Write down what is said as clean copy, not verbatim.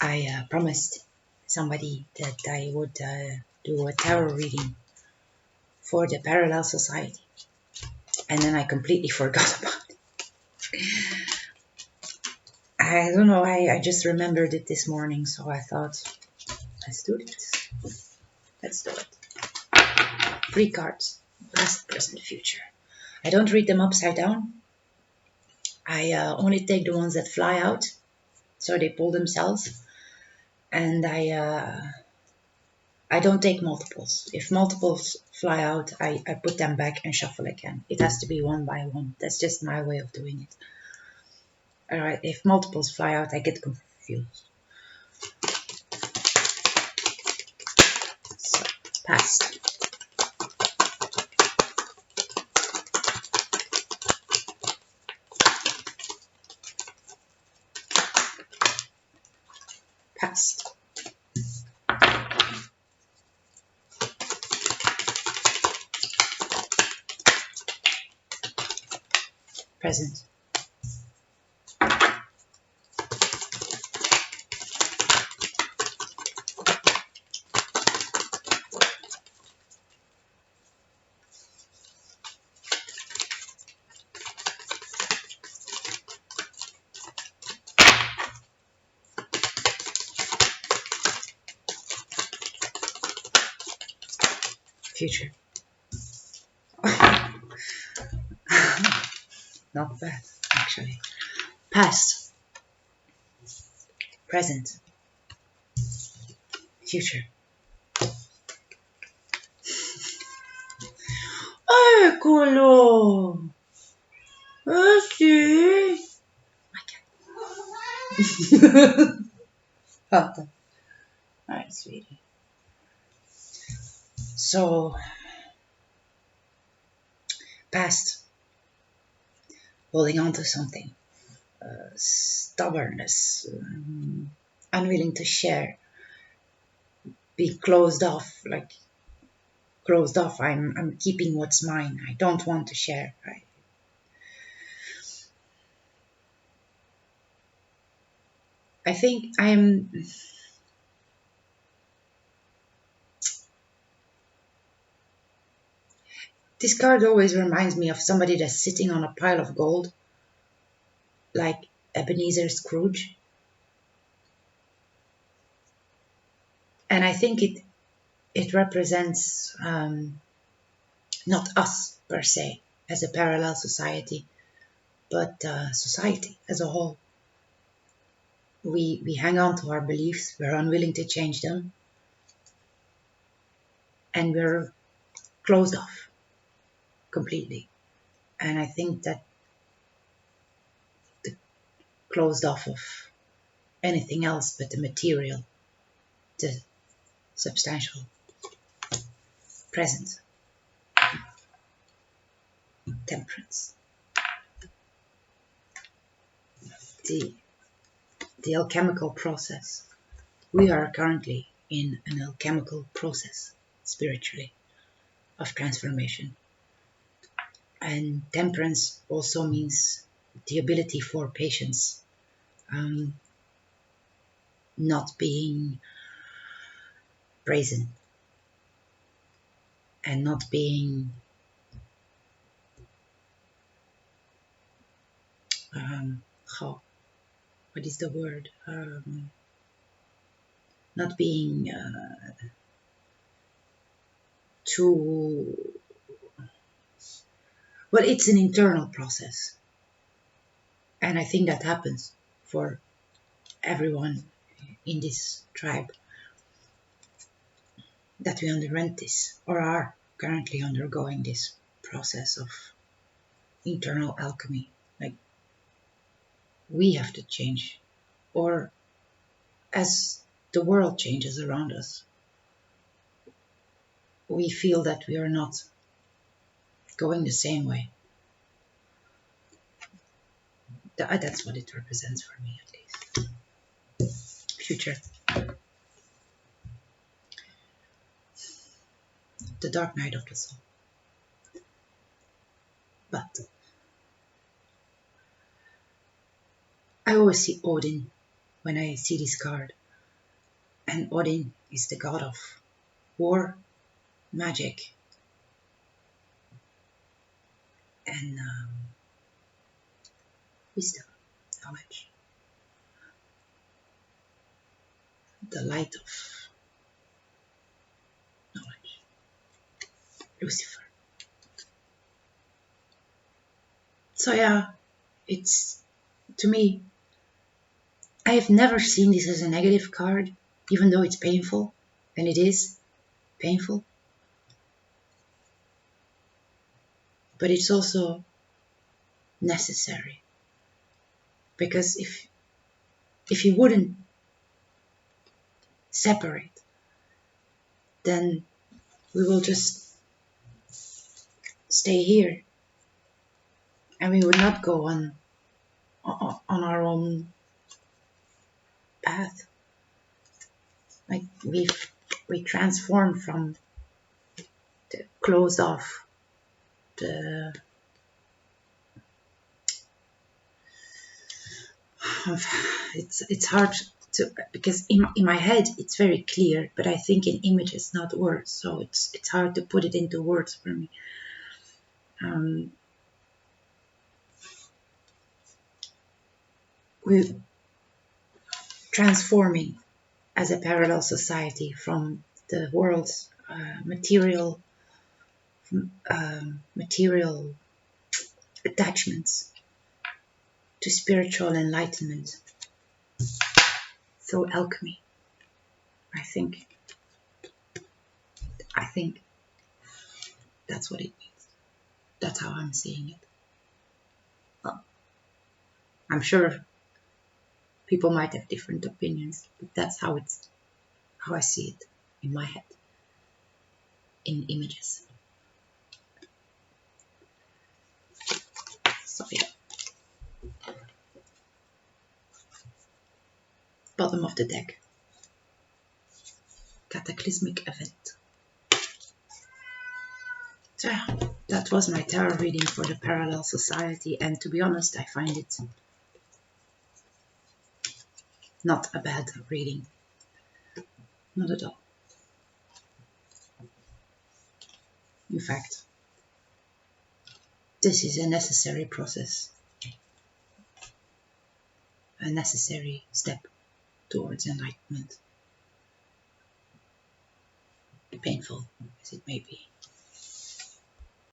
I promised somebody that I would do a tarot reading for the Parallel Society, and then I completely forgot about it. I don't know, I just remembered it this morning, so I thought, let's do it. Let's do it. 3 cards, past, present, future. I don't read them upside down. I only take the ones that fly out, so they pull themselves. And I don't take multiples. If multiples fly out, I put them back and shuffle again. It has to be one by one. That's just my way of doing it. Alright, if multiples fly out, I get confused. So, past. Past. Present. Future. Not bad, actually. Past. Present. Future. Eccolo! Sì! Fatta. Alright, sweetie. So, past. Holding on to something. Stubbornness. Unwilling to share. Be closed off. Like, closed off. I'm keeping what's mine. I don't want to share. I think this card always reminds me of somebody that's sitting on a pile of gold, like Ebenezer Scrooge. And I think it represents not us per se as a parallel society, but society as a whole. We hang on to our beliefs, we're unwilling to change them, and we're closed off completely. And I think that the closed off of anything else but the material, the substantial, present, temperance, the alchemical process. We are currently in an alchemical process, spiritually, of transformation. And temperance also means the ability for patience, not being brazen, and not being what is the word? Not being too, well, it's an internal process. And I think that happens for everyone in this tribe, that we underwent this, or are currently undergoing this process of internal alchemy. Like, we have to change, or as the world changes around us, we feel that we are not going the same way. That's what it represents for me, at least. Future. The dark night of the soul. But I always see Odin when I see this card. And Odin is the god of war, magic, and wisdom, knowledge, the light of knowledge, Lucifer. So yeah, it's, to me, I have never seen this as a negative card, even though it's painful, and it is painful. But it's also necessary, because if you wouldn't separate, then we will just stay here, and we would not go on our own path. Like we transform from the closed off, the it's hard to, because in my head it's very clear, but I think in images, not words, so it's hard to put it into words for me. We're transforming as a parallel society from the world's material attachments to spiritual enlightenment through alchemy. I think that's what it means. That's how I'm seeing it. Well, I'm sure people might have different opinions, but that's how I see it in my head, in images. So yeah. Bottom of the deck. Cataclysmic event. So yeah, that was my tarot reading for the Parallel Society, and to be honest, I find it not a bad reading. Not at all. In fact, this is a necessary process, a necessary step towards enlightenment, painful as it may be.